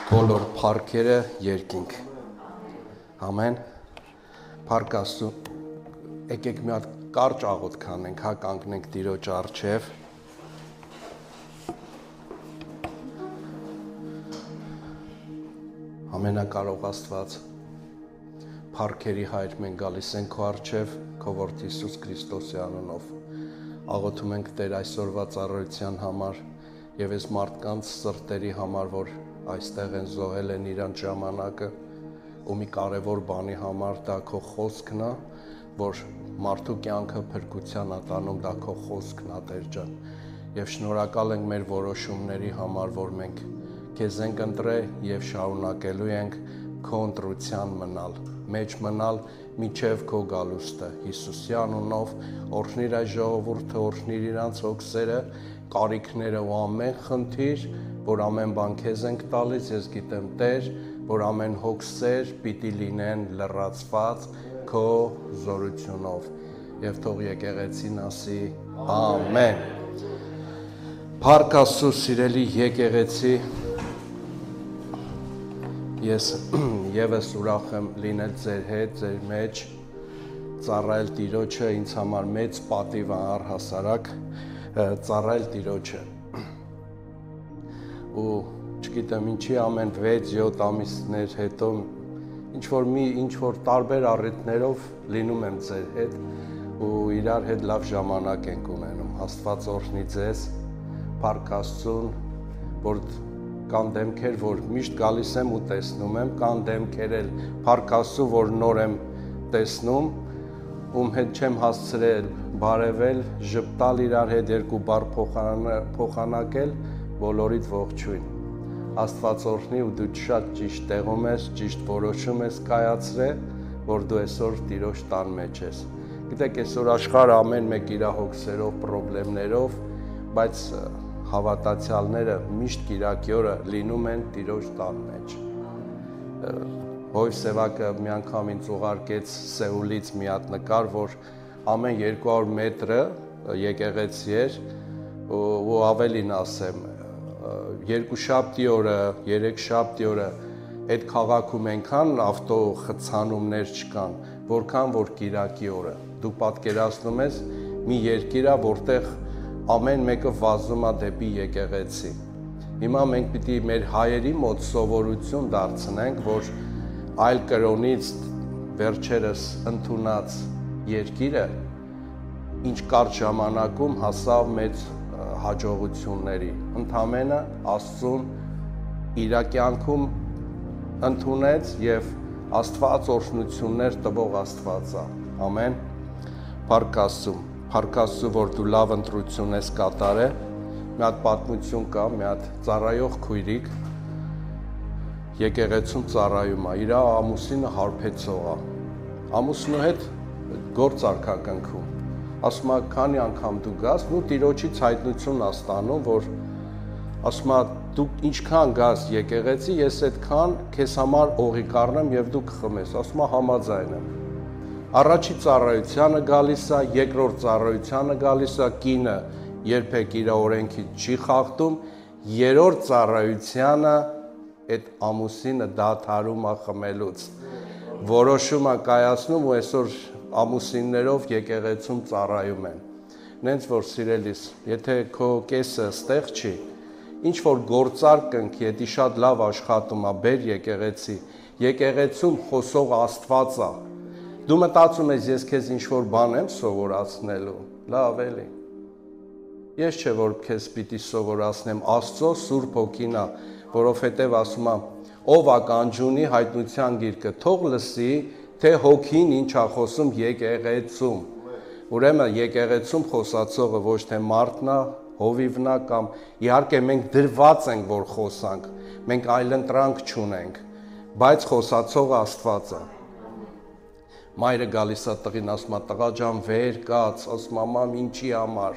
Բոլոր փառքերը երկինք։ Ամեն։ Փառք Աստծո։ Եկեք մի հատ կարճ աղոթք անենք, հա կանգնենք Տիրոջ առջև։ Ամենակարող Աստված, փառքերի Հայր, մենք գալիս ենք քո առջև, քո որդի Հիսուս Քրիստոսի անունով։ Աղոթում ենք Տեր այսօրվա ծառայության համար եւ այս մարդկանց սրտերի համար, որ այստեղ են զոհել են իրանց ժամանակը ու մի կարևոր բանի համար, դա քո խոսքն է, որ մարդու կյանքը փրկության է տանում, դա քո խոսքն է, Տեր ջան։ Եվ շնորհակալ ենք մեր որոշումների համար, որ մենք քեզ ենք ընտրել եւ շարունակելու ենք քո ընտրության մնալ, մեջ մնալ միջև քո գալուստը։ Հիսուսի անունով օրհնիր այս ժողովուրդը, օրհնիր իրանց հոգսերը, կարիքները ու ամեն խնդիր, որ ամեն բան քեզ ենք տալիս, ես գիտեմ Տեր, որ ամեն հոգսեր պիտի լինեն լրացված քո զորությունով։ Եվ թող եկեղեցին ասի ամեն։ Փառք Աստծո, սիրելի եկեղեցի, ես եւս ուրախ եմ լինել ձեր հետ, ձեր մեջ, ծառայել Տիրոջը, ինձ համար մեծ պատիվ է առհասարակ ծառայել Տիրոջը։ Ու չգիտեմ ինչի ամեն 6-7 ամիսներ հետո ինչ որ տարբեր առիթներով լինում եմ ձեր հետ ու իրար հետ լավ ժամանակ ենք ունենում։ Աստված օրհնի ձեզ, փառք Աստծուն, որ կան դեմքեր, որ միշտ գալիս եմ ու տեսնում եմ, կան դեմքեր էլ փառք Աստծո, որ նոր եմ տեսնում, ում հետ չեմ հասցրել բարևել, ժպտալ իրար հետ երկու բառ փոխանակել, բոլորիդ ողջույն։ Աստված օրհնի ու դու շատ ճիշտ տեղում ես, ճիշտ որոշում ես կայացրել, որ դու այսօր Տիրոջ տան մեջ ես։ Գիտեք, այսօր աշխարհը ամեն մեկ իր հոգսերով, խնդիրներով, բայց հավատացյալները միշտ Կիրակի օրը լինում են Տիրոջ տան մեջ։ Հովիվ Սևակը մի անգամ ինձ ուղարկեց Սեուլից մի հատ նկար, որ ամեն 200 մետրը եկեղեցի էր ու ավելին ասեմ, 2 շաբթի օրը, 3 շաբթի օրը այդ քաղաքում այնքան ավտո խցանումներ չկան, որքան որ Կիրակի օրը։ Դու պատկերացնում ես մի երկիր է, որտեղ ամեն մեկը վազում է դեպի եկեղեցի։ Հիմա մենք պիտի մեր հայերի մոտ սովորություն դարձնենք, որ այլ կրոնից վերջերս ընդունած երկիրը ինչ կարճ ժամանակում հասավ մեծ հաջողությունների, ընդամենը Աստծուն իր կյանքում ընդունեց եւ Աստված օրհնություններ տվող Աստված է։ Ամեն։ Փառք Աստծո, փառք Աստծո, որ դու լավ ընտրություն ես կատարել։ Մի հատ պատմություն կա, մի հատ ծառայող քույրիկ եկեղեցում ծառայում է, իր ամուսինը հարբեցող է։ Ամուսնու հետ գործ արկակնքում։ Ասում է, քանի անգամ դու գաս, ու Տիրոջից հայտնություն է ստանում, որ ասում է, դու ինչքան գաս եկեղեցի, ես այդքան քեզ համար օղի կառնեմ եւ դու կխմես։ Ասում է, համաձայն եմ։ Առաջի ծառայությանը գալիս է, երկրորդ ծառայությանը գալիս է, կինը երբեք իր օրենքից չի խախտում, երրորդ ծառայությանը այդ ամուսինը դադարում է խմելուց։ Որոշում է կայացնում ու այսօր ամուսիններով եկեղեցում ծառայում են։ Նենց որ սիրելիս, եթե քո կեսը ստեղ չի, ինչ որ գործար կնքի, եթե շատ լավ աշխատում է, բեր եկեղեցի, եկեղեցում խոսող Աստված է։ Դու մտածում ես, ես քեզ ինչ որ բան եմ սովորացնելու, լավ էլի։ Ես չէ որ քեզ պիտի սովորացնեմ, Աստծո Սուրբ Հոգին է, որովհետև ասում է, ով է կանջունի հայտնության գիրկը, թող լսի, թե Հոգին ինչ է խոսում եկեղեցում։ Ուրեմն եկեղեցում խոսացողը ոչ թե մարդն է, հովիվն է կամ իհարկե մենք դրված ենք որ խոսանք, մենք այլընտրանք չունենք, բայց խոսացողը Աստված է։ Մայրը գալիս է տղին, ասում է, տղա ջան, վեր կաց, ասում է, մամ, ինչի համար,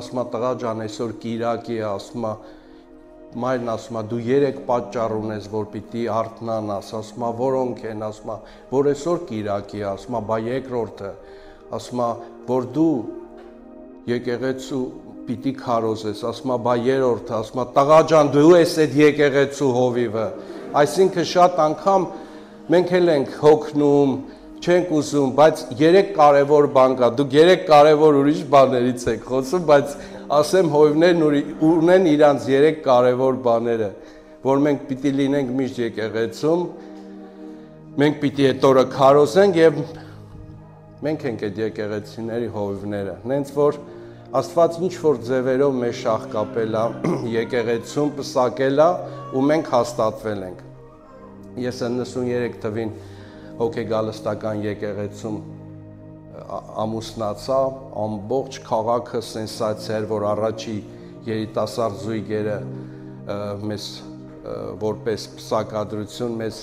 ասում է, տղա ջան, այսօր Կիրակի է, ասում է, մայրն ասում է, դու 3 պատճառ ունես, որ պիտի արթնանաս, ասում է, որոնք են, ասում է, որ այսօր Կիրակի է, ասում է, բա երկրորդը, ասում է, որ դու եկեղեցու պիտի քարոզես, ասում է, բա երրորդը, ասում է, տղա ջան, դու ես այդ եկեղեցու հովիվը։ Այսինքն շատ անգամ մենք էլ ենք հոգնում, չենք ուզում, բայց 3 կարևոր բան կա, դուք 3 կարևոր ուրիշ բաներից եք խոսում, բայց ասեմ հովիվներն ունեն իրանց 3 կարևոր բաները, որ մենք պիտի լինենք միշտ եկեղեցում, մենք պիտի այդ օրը քարոզենք եւ մենք ենք այդ եկեղեցիների հովիվները։ Նենց որ Աստված ինչ որ ձևերով մեզ շահկապել է, եկեղեցում պսակել է ու մենք հաստատվել ենք։ Ես 93 թվին հոգեգալստական եկեղեցում ամուսնացա, ամբողջ քաղաքը սենսացիա էր, որ առաջի երիտասարդ զույգերը մեզ որպես պսակադրություն մեզ,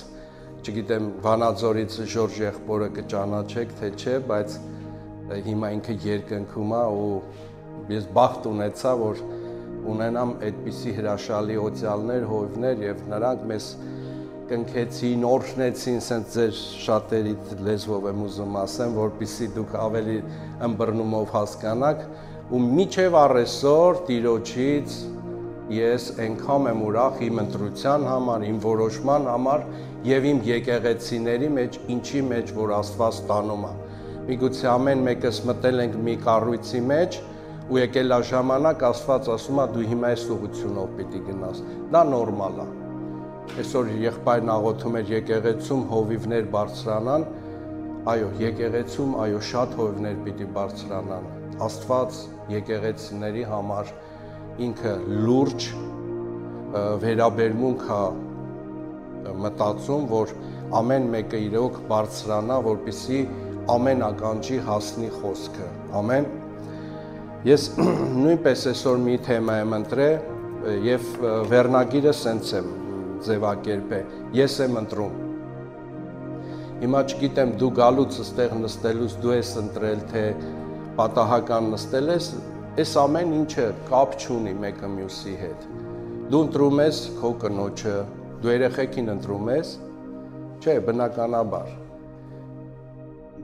չգիտեմ, Վանաձորից Ժորժ եղբորը կճանաչեք, թե չէ, բայց հիմա ինքը երկնքում է ու ես բախտ ունեցա, որ ունենամ այդպիսի հրաշալի օծյալներ, հովիվներ եւ նրանք մեզ կնքեցին, օրհնեցին, ասենց ձեր շատերի լեզվով եմ ուզում ասեմ, որպեսզի դուք ավելի ըմբռնումով հասկանաք ու միջև առեսօր Տիրոջից ես այնքան եմ ուրախ իմ ընտրության համար, իմ որոշման համար եւ իմ եկեղեցիների մեջ, ինչի մեջ որ Աստված տանում է։ Միգուցե ամեն մեկս մտել ենք մի կառույցի մեջ ու եկել է ժամանակ, Աստված ասում է դու հիմա այս ուղղությունով պիտի գնաս։ Դա նորմալ է։ Այսօր եղբայրն աղոթում էր եկեղեցում հովիվներ բարձրանան, այո, եկեղեցում, այո, շատ հովիվներ պիտի բարձրանան։ Աստված եկեղեցիների համար ինքը լուրջ վերաբերմունք է մտածում, որ ամեն մեկը իրոք բարձրանա, որպեսզի ամեն ականջի հասնի խոսքը։ Ամեն։ Ես նույնպես այսօր մի թեմա եմ ընտրել եւ վերնագիրը սենց եմ ձևակերպել։ Ես եմ ընտրում։ Հիմա չգիտեմ դու գալուց այստեղ նստելուց դու ես ընտրել թե պատահական նստել ես, այս ամեն ինչը կապ չունի մեկը մյուսի հետ։ Դու ընտրում ես քո կնոջը, դու երեխեքին ընտրում ես, չէ, բնականաբար։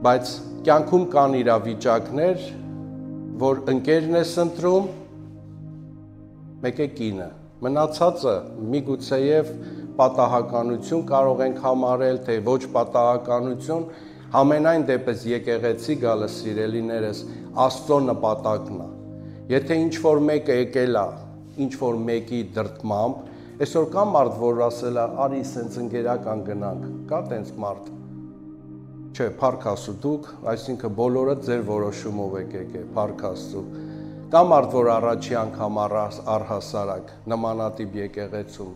Բայց կյանքում կան իրավիճակներ, որ ընկերն ես ընտրում, մեկ է կինը, մնացածը միգուցեև պատահականություն կարող ենք համարել, թե ոչ պատահականություն, համենայն դեպս եկեղեցի գալը սիրելիներս Աստծո նպատակն է։ Եթե ինչ-որ մեկը եկել է, ինչ-որ մեկի դրդմամբ, այսօր կա մարդ, որ ասել է, արի սենց ընկերական գնանք, կա տենց մարդ։ Չէ, փառք Աստծո, դուք, այսինքն բոլորը ձեր որոշումով եք եկել, փառք Աստծո։ Կա մարդ, որ առաջի անգամ առհասարակ նմանատիպ եկեղեցում,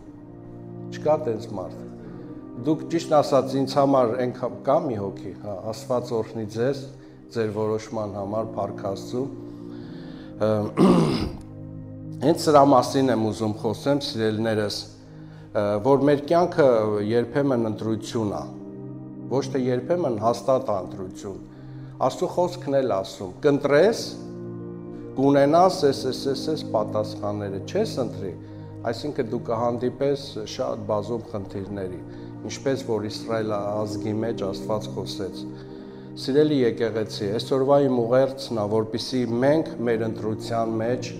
չկա տենց մարդ։ Դուք ճիշտ ասած ինձ համար այնքան կա մի հոգի, հա, Աստված օրհնի ձեզ, ձեր որոշման համար, փառք Աստծո։ Հենց սրա մասին եմ ուզում խոսեմ, սիրելիներս, որ մեր կյանքը երբեմն ընտրություն է։ Ոչ թե երբեմն հաստատ ընտրություն։ Աստծո խոսքն էլ ասում, կընտրես, կունենաս այս պատասխանները, չես ընտրի, այսինքն դու կհանդիպես շատ բազում խնդիրների, ինչպես որ Իսրայել ազգի մեջ Աստված խոսեց։ Սիրելի եկեղեցի, այսօրվա իմ ուղերձն է, որպեսզի մենք մեր ընտրության մեջ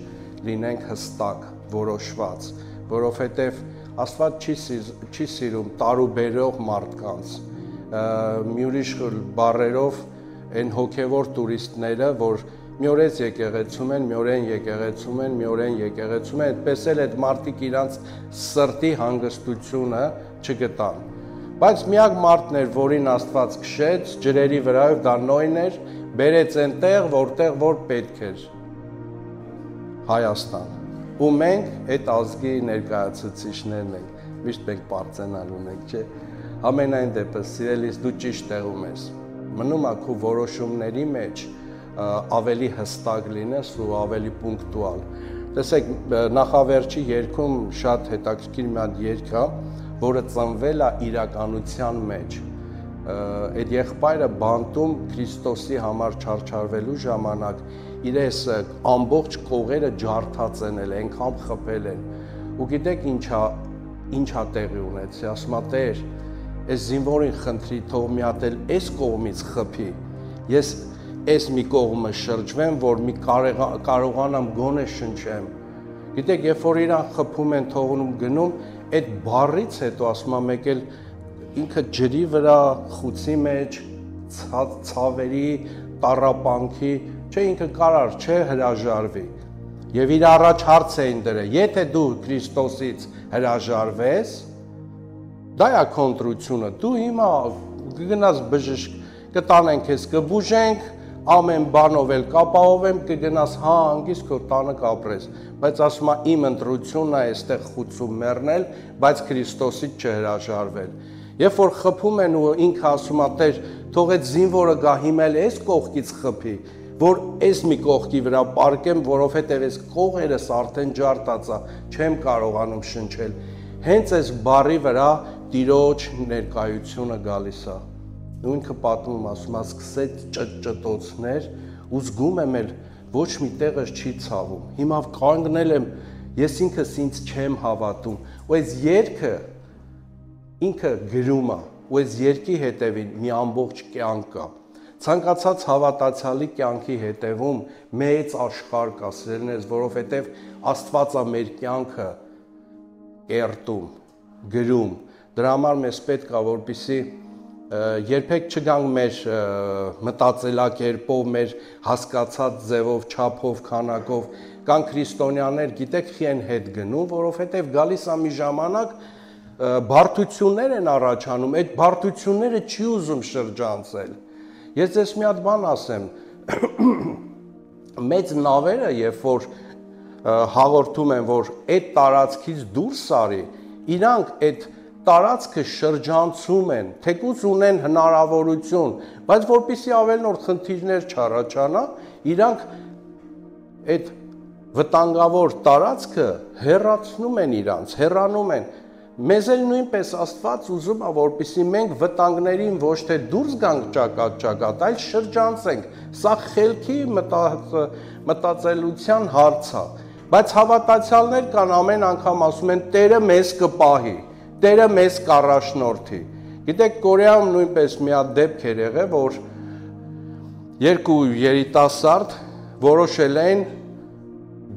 լինենք հստակ, որոշված, որովհետև Աստված չի սիրում տարուբերող մարդկանց։ Մի ուրիշ բառերով այն հոգևոր տուրիստները, որ մի օր էս եկեղեցում են, մի օրեն եկեղեցում են, մի օրեն եկեղեցում են, այդպես էլ այդ մարդիկ իրանց սրտի հանգստությունը չգտան։ Բայց միակ մարդն էր, որին Աստված քշեց ջրերի վրայով, դա Նոյն էր, բերեց այնտեղ, որտեղ որ պետք էր։ Հայաստան։ Ու մենք այդ ազգի ներկայացուցիչներն ենք, միշտ մենք պարծենալ ունենք, չէ։ Ամենայն դեպս, սիրելիս, դու ճիշտ տեղում ես, մնում է քո որոշումների մեջ ավելի հստակ լինես ու ավելի պունկտուալ։ Տեսեք, նախավերջի երգում շատ հետաքրքիր մի հատ երգ է, որը ծնվել է իրականության մեջ։ Այդ եղբայրը բանտում Քրիստոսի համար չարչարվելու ժամանակ իրես ամբողջ կողերը ջարդած են, այնքան խփել են։ Ու գիտեք ինչա տեղի ունեցի, ասում է Տեր, այս զինվորին խնդրի թող մի հատ էլ այս կողմից խփի։ Ես այս մի կողմը շրջվեմ, որ մի կարողանամ գոնե շնչեմ։ Գիտեք, երբ որ իրան խփում են թողնում գնում, այդ բառից հետո ասում եմ մեկ էլ ինքը ջրի վրա, խուցի մեջ, ցավերի, տառապանքի, չէ ինքը կարար, չէ հրաժարվի։ Եվ իր առաջ հարց էին դրել, եթե դու Քրիստոսից հրաժարվես, դա է կոնտրությունը, դու հիմա կգնաս բժշկ, կտանենք ես, կբուժենք, ամեն բանով էլ կապահովեմ, կգնաս հանգիստ քո տանը կապրես, բայց ասում է իմ ընտրությունն է այստեղ խուցում մեռնել, բայց Քրիստոսից չհրաժարվել։ Երբ որ խփում են ու ինքը ասում է Տեր, թող այդ զինվորը գա հիմա էլ այս կողքից խփի, որ այս մի կողքի վրա պարկեմ, որովհետև այս կողերս արդեն ջարդած է, չեմ կարողանում շնչել։ Հենց այս բառի վրա Տիրոջ ներկայությունը գալիս է։ Ու ինքը պատմում ասում, սկսեց ճտոցներ ու զգում եմ էլ ոչ մի տեղս չի ցավում։ Հիմա կանգնել եմ, ես ինքս ինձ չեմ հավատում։ Ու այս երգը ինքը գրում է, ու այս երգի հետևին մի ամբողջ կյանք կա։ Ցանկացած հավատացյալի կյանքի հետևում մեծ աշխարհ կա, սիրելիներս, որովհետև Աստված է մեր կյանքը կերտում, գրում։ Դրա համար մեզ պետք է, որպեսզի երբեք չգանք մեր մտածելակերպով, մեր հասկացած ձևով, չափով, քանակով, կան քրիստոնյաներ, գիտեք, խի են հետ գնում, որովհետև գալիս է մի ժամանակ, բարդություններ են առաջանում, այդ բարդությունները չի ուզում շրջանցել։ Ես ձեզ մի հատ բան ասեմ, մեծ նավերը, երբ որ հաղորդում են, որ այդ տարածքից դուրս արի, իրանք այդ տարածքը շրջանցում են, թեկուզ ունեն հնարավորություն, բայց որպեսզի ավելնորդ խնդիրներ չառաջանա, իրանք այդ վտանգավոր տարածքը հեռացնում են իրանց, հեռանում են։ Մեզ էլ նույնպես Աստված ուզում է, որպեսզի մենք վտանգներին ոչ թե դուրս գանք ճակատ, այլ շրջանցենք։ Սա խելքի մտածելության հարց է, բայց հավատացյալներ կան ամեն անգամ ասում են Տերը մեզ կպահի, Տերը մեզ կառաջնորդի։ Գիտեք, Կորեայում նույնպես մի հատ դեպք էր եղել, որ երկու երիտասարդ որոշել էին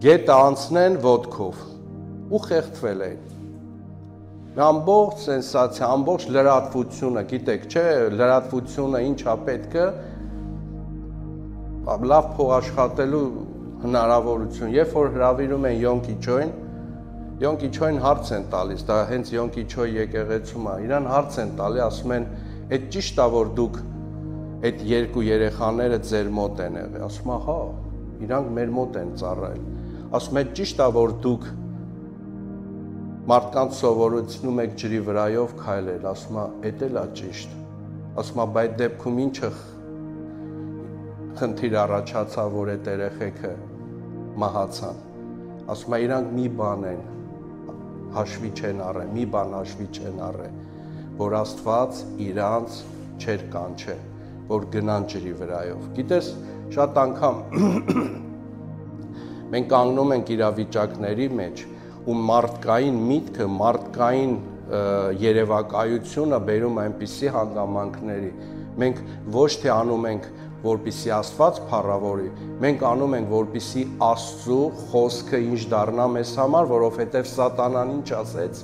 գետը անցնեն ոտքով ու խեղդվել էին։ Ամբողջ սենսացիա, ամբողջ լրատվությունը, գիտեք, չէ, լրատվությունը ինչա պետքը, լավ փող աշխատելու հնարավորություն, երբ որ հրավիրում են Յոնկի Չոյն հարց են տալիս, դա հենց Յոնկի Չոյ եկեղեցում է, իրան հարց են տալի, ասում են, այդ ճիշտ է, որ դուք այդ երկու երեխաները ձեր մոտ են եղել, ասում է, հա, իրանք մեր մոտ են ծառայել, ասում է, ճիշտ է, որ դուք մարդկանց սովորեցնում եք ջրի վրայով քայլել, ասում է, էդ էլ է ճիշտ, ասում է, բայց դեպքում ինչը խնդիր առաջացավ, որ այդ երեխեքը մահացան, ասում է, իրանք մի բան են, հաշվի չեն առել, մի բան հաշվի չեն առել, որ Աստված իրանց չեր կանչել, որ գնան ջրի վրայով, գիտես, շատ անգամ մենք կանգնում ենք իրավիճակների մեջ, ու մարդկային միտքը, մարդկային երևակայությունը բերում այնպիսի հանգամանքների, մենք ոչ թե անում ենք, որպեսզի Աստված փառավորի, մենք անում ենք, որպեսզի Աստծո խոսքը ինչ դառնա մեզ համար, որովհետև Սատանան ինչ ասեց,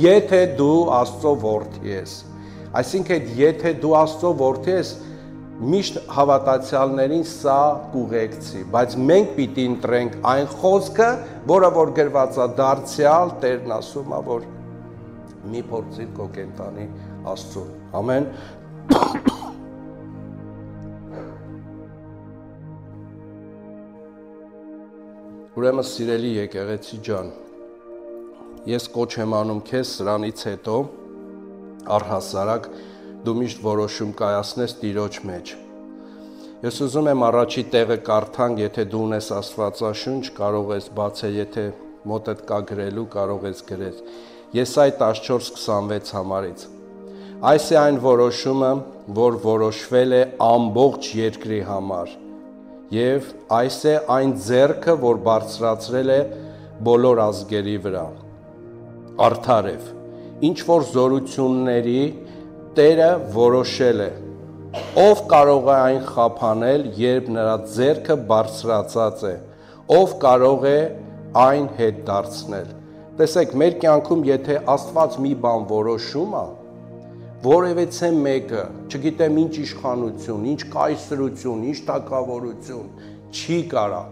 եթե դու Աստծո որդի ես, այսինքն եթե դու Աստծո որդի ես, միշտ հավատացյալներին սա կուղեկցի, բայց մենք պիտի ընտրենք այն խոսքը, որը որ գրված է դարձյալ, Տերն ասում է, որ մի փորձիր քո կենտանի Աստծուն, ամեն։ Ուրեմն սիրելի եկեղեցի ջան, ես կոչ եմ անում քեզ սրանից հետո առհասարակ դու միշտ որոշում կայացնես Տիրոջ մեջ։ Ես ուզում եմ առաջի տեղը կարդանք, եթե դու ունես Աստվածաշունչ, կարող ես բացել, եթե մոտդ կա գրելու, կարող ես գրել։ Եսայ 14:26 համարից։ Այս է այն որոշումը, որ որոշվել է ամբողջ երկրի համար, եւ այս է այն ձեռքը, որ բարձրացրել է բոլոր ազգերի վրա։ Արդարև, ինչ որ զորությունների Տերը որոշել է, Ով կարող է այն խափանել, երբ նրա ձեռքը բարձրացած է, ով կարող է այն հետ դարձնել։ Տեսեք, մեր կյանքում եթե Աստված մի բան որոշում է, որևէ մեկը, չգիտեմ ինչ իշխանություն, ինչ կայսրություն, ինչ թագավորություն, չի կարա։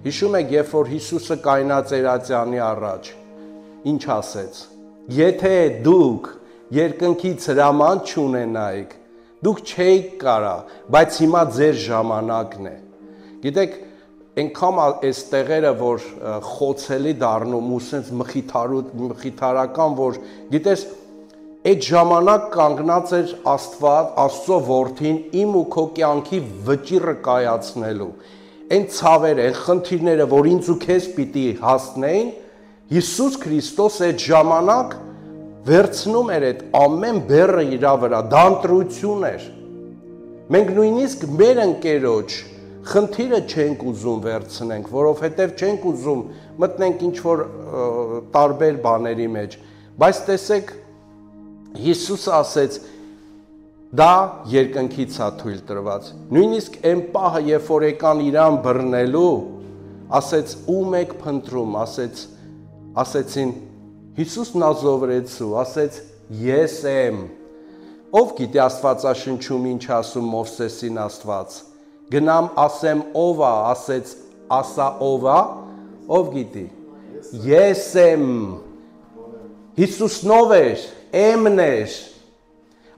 Հիշում եք, երբ որ Հիսուսը կայնած Էրատյանի առաջ, ինչ ասեց. Եթե դուք երկնքից հրաման չունենայիք, դուք չէիք կարա, բայց հիմա ձեր ժամանակն է։ Գիտեք, այնքան այս տեղերը, որ խոցելի դառնում ու սենց մխիթարական, որ գիտես, այդ ժամանակ կանգնած էր Աստված, Աստծո որդին իմ ու քո կյանքի վճիռը կայացնելու։ Այն ցավերը, այն խնդիրները, որ ինձ ու քեզ պիտի հասնեին, Հիսուս Քրիստոս այդ ժամանակ վերցնում էր այդ ամեն բեռը իր վրա, դա ընտրություն էր։ Մենք նույնիսկ մեր ընկերոջ խնդիրը չենք ուզում վերցնենք, որովհետև չենք ուզում մտնենք ինչ-որ տարբեր բաների մեջ, բայց տեսեք, Հիսուսը ասեց, դա երկնքից է թույլ տրված։ Նույնիսկ այն պահը, երբ որ եկան իրան բռնելու, ասեց ում եք փնտրում, ասեցին Հիսուս Նազովրեցու, ասեց ես եմ։ Ով գիտի Աստվածաշնչում ինչ ասում Մովսեսին Աստված։ Գնամ ասեմ ով է, ասեց ասա ով է, ով գիտի։ Ես եմ։ Հիսուսնով էր, էմն էր։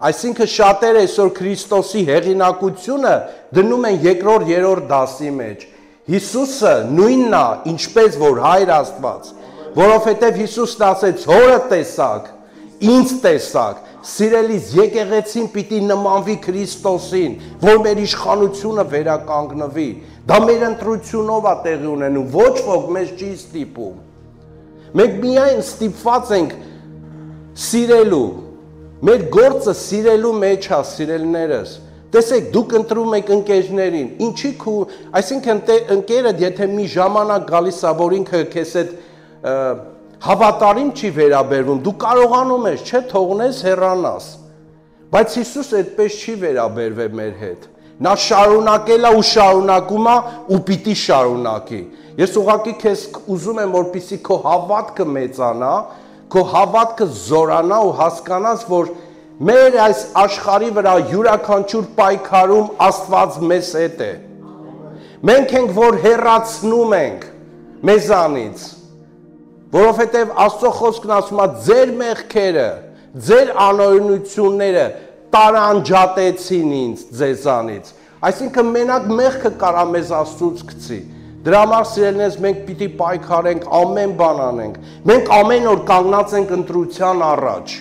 Այսինքն շատերը այսօր Քրիստոսի հեղինակությունը դնում են երկրորդ, երրորդ դասի մեջ։ Հիսուսը նույնն է, ինչպես որ Հայր Աստված, որովհետև Հիսուսն ասեց հորը տեսակ, ինձ տեսակ, սիրելիս եկեղեցին պիտի նմանվի Քրիստոսին, որ մեր իշխանությունը վերականգնվի, դա մեր ընտրությունով է տեղի ունենում, ոչ ոք մեզ չի ստիպում, մենք միայն ստիպված ենք սիրելու, մեր գործը սիրելու մեջ է, սիրելիներս, տեսեք, դուք ընտրում եք ընկերներին, ինչի քու, այսինքն ընկերը, եթե մի ժամանակ գալիս է, որ ինքը քեզ հետ հավատարիմ չի վերաբերվում, դու կարողանում ես, չէ, թողնես հեռանաս, բայց Հիսուս այդպես չի վերաբերվել մեր հետ, նա շարունակել է ու շարունակում է ու պիտի շարունակի, ես ուղղակի քեզ ուզում եմ, որպեսզի քո հավատքը մեծանա, քո հավատքը զորանա ու հասկանաս, որ մեր այս աշխարհի վրա յուրաքանչյուր պայքարում Աստված մեզ հետ է, մենք ենք, որ հեռացնում ենք մեզանից, որովհետև Աստծո խոսքն ասում է ձեր մեղքերը, ձեր անօրենությունները տարանջատեցին ինձ ձեզանից, այսինքն մենակ մեղքը կարա մեզ Աստծուց գցի, դրա համար սիրելիներս մենք պիտի պայքարենք, ամեն բան անենք, մենք ամեն օր կանգնած ենք ընտրության առաջ,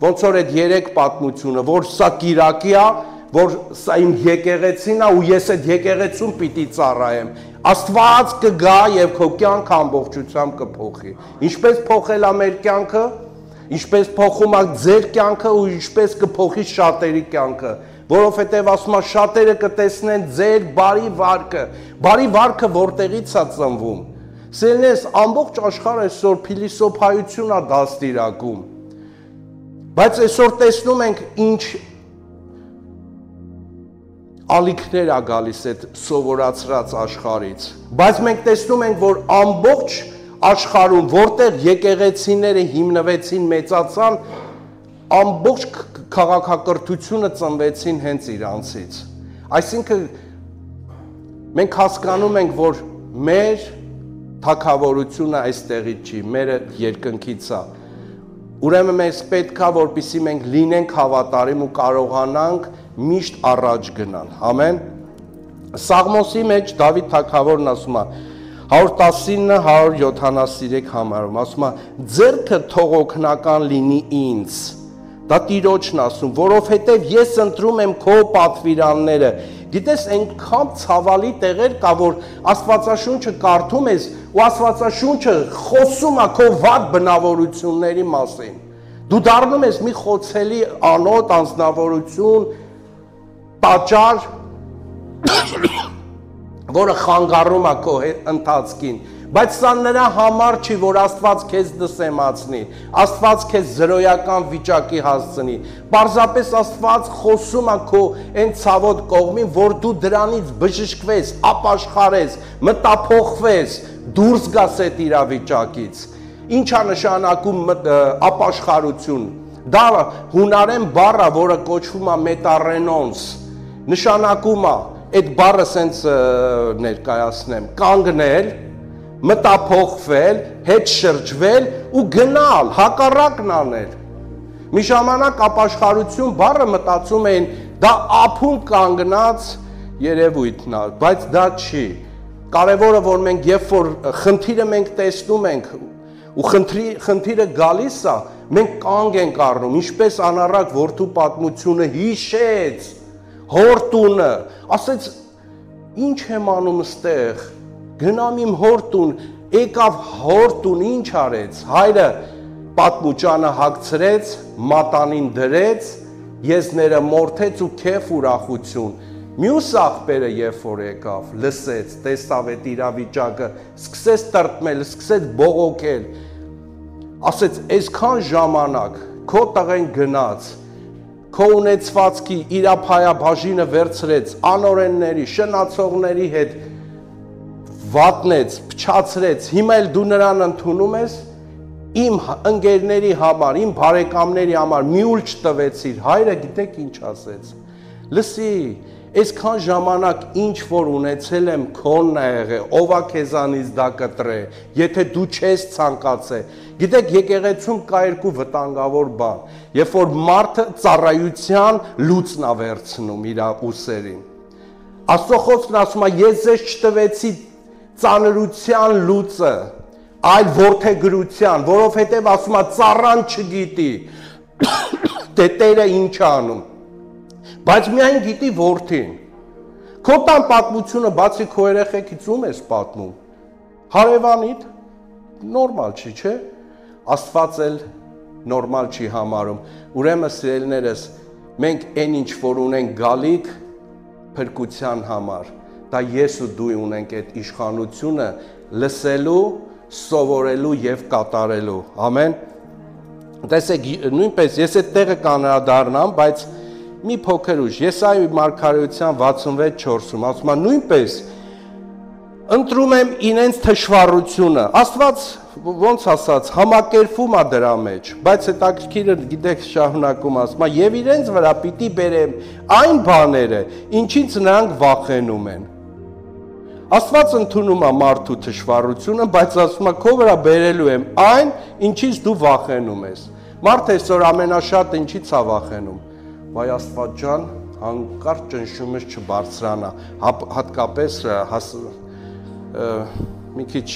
ոնց որ այդ երեք պատմությունը, որ սա կիրակի է, որ սա իմ եկեղեցին է ու ես այդ եկեղեցում պիտի ծառայեմ, Աստված կգա և քո կյանքը ամբողջությամբ կփոխի, ինչպես փոխել է մեր կյանքը, ինչպես փոխում է ձեր կյանքը ու ինչպես կփոխի շատերի կյանքը, որովհետև ասում է շատերը կտեսնեն ձեր բարի վարքը որտեղից է ծնվում, սիրելիներս ամբողջ աշխարհը այսօր փիլիսոփայություն է դաստիարակում, բայց այսօր տեսնում ենք ինչ ալիքներ է գալիս այդ սովորացրած աշխարհից, բայց մենք տեսնում ենք, որ ամբողջ աշխարհում, որտեղ եկեղեցիները հիմնվեցին, մեծացան, ամբողջ քաղաքակրթությունը ծնվեցին հենց իրանցից, այսինքն մենք հասկանում ենք, որ մեր թագավորությունը այստեղից չի, մերը երկնքից է, ուրեմն մեզ պետք է, որպեսզի մենք լինենք հավատարիմ ու կարողանանք միշտ առաջ գնալ, ամեն, Սաղմոսի մեջ Դավիթ թագավորն ասում է, 119-173 համարում, ասում է, ձեռքը թող օգնական լինի ինձ, դա Տիրոջն ասում, որովհետև ես ընտրում եմ քո պատվիրանները, գիտես, այնքան ցավալի տեղեր կա, որ Աստվածաշունչը կարդում ես ու Աստվածաշունչը խոսում է քո վատ բնավորությունների մասին, դու դառնում ես մի խոցելի անոթ անձնավորություն, տաճար, որը խանգարում է քո ընթացքին, Բայց սա նրա համար չի, որ Աստված քեզ դսեմացնի, Աստված քեզ զրոյական վիճակի հասցնի։ Պարզապես Աստված խոսում է քո այն ցավոտ կողմին, որ դու դրանից բժշկվես, ապաշխարես, մտափոխվես, դուրս գաս այդ իրավիճակից։ Ինչ է նշանակում ապաշխարություն։ Դա հունարեն բառ է, որը կոչվում է մետառենոնս, նշանակում է, այդ բառը սենց ներկայացնեմ, կանգնել, մտափոխվել, հետ շրջվել ու գնալ, հակառակն անել։ Մի ժամանակ ապաշխարություն բառը մտածում էին, դա ափուն կանգնած երևույթն է, բայց դա չի։ Կարևորը, որ մենք երբ որ խնդիրը մենք տեսնում ենք ու խնդիրը գալիս է, մենք կանգ ենք առնում, ինչպես անառակ որդու պատմությունը հիշեց, հոր տունը, ասեց, ինչ եմ անում ստեղ, գնամ իմ հոր տուն, եկավ հոր տուն, ինչ արեց, հայրը պատմուճանը հագցրեց, մատանին դրեց, եզները մորթեց ու քեֆ ուրախություն, մյուս աղբերը երբ որ եկավ, լսեց, տեսավ այդ իրավիճակը, սկսեց տրտմել, սկսեց բողոքել, ասեց, այսքան ժամանակ, քո տղեն գնաց, քո ունեցվածքի իրափայաբաժինը վերցրեց, անօրենների, շնացողների հետ վատնեց, փչացրեց, հիմա էլ դու նրան ընդունում ես, իմ ընկերների համար, իմ բարեկամների համար մի ուլ չտվեցիր, հայրը գիտեք ինչ ասեց, լսի, այսքան ժամանակ ինչ որ ունեցել եմ քոնն է եղել, ով է քեզանից դա կտրե, եթե դու չես ցանկացել։ Գիտեք, եկեղեցում կա երկու վտանգավոր բան, երբ որ մարդը ծառայության լուծն է վերցնում իր ուսերին։ Աստծո խոսքն ասում է, ես ձեզ չտվեցի ծանրության լուծը, այլ որդեգրության, որովհետև ասում է ծառան չգիտի, թե Տերը ինչ է անում։ Բայց միայն գիտի որդին։ Քո տան պատմությունը բացի քո երեխեքից ում ես պատմում։ Հարևանիդ նորմալ չի, չէ՞։ Աստված էլ նորմալ չի համարում։ Ուրեմն սիրելիներս, մենք այն ինչ որ ունենք գալիք փրկության համար, դա ես ու դու ունենք այդ իշխանությունը լսելու, սովորելու եւ կատարելու։ Ամեն։ Տեսեք, նույնպես ես այդ տեղը կանրադառնամ, բայց մի փոքր ուշ, Եսայի մարգարեության 66:4-ում ասում է նույնպես ընտրում եմ իրենց թշվառությունը, Աստված ոնց ասած համակերպվում է դրա մեջ, բայց հետաքրքիրը գիտեք շարունակում ասում է եւ իրենց վրա պիտի բերեմ այն բաները, ինչից նրանք վախենում են։ Աստված ընդունում է մարդու թշվառությունը, բայց ասում է քո վրա բերելու եմ այն, ինչից դու վախենում ես։ Մարդը այսօր ամենաշատ ինչից է վախենում։ Վայ Աստված ջան, հանկարծ ճնշումս չբարձրանա, հատկապես մի քիչ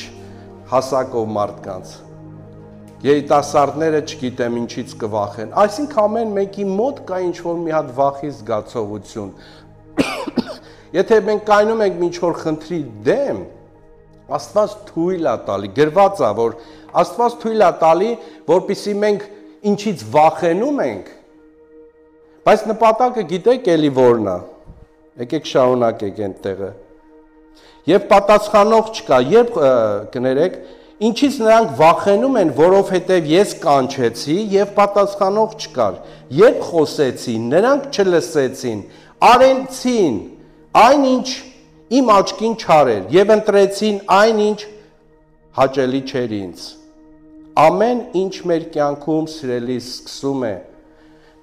հասակով մարդկանց։ Երիտասարդները չգիտեմ ինչից կվախեն։ Այսինքն ամեն մեկի մոտ կա ինչ-որ մի հատ վախի զգացողություն։ Եթե մենք կայնում ենք ինչ-որ խնդրի դեմ, Աստված թույլ է տալի, գրված է, որ Աստված թույլ է տալի, որպեսզի մենք ինչից վախենում ենք, բայց նպատակը գիտեք էլի որն է, եկեք շարունակեք այն տեղը, և պատասխանող չկա, երբ կներեք, ինչից նրանք վախենում են, որովհետև ես կանչեցի և պատասխանող չկար, երբ խոսեցի, նրանք չլսեցին, արեցին, այն ինչ իմ աչքին չարեր և ընտրեցին այն ինչ հաճելի չէր ինձ։ Ամեն ինչ մեր կյանքում սիրելիս սկսում է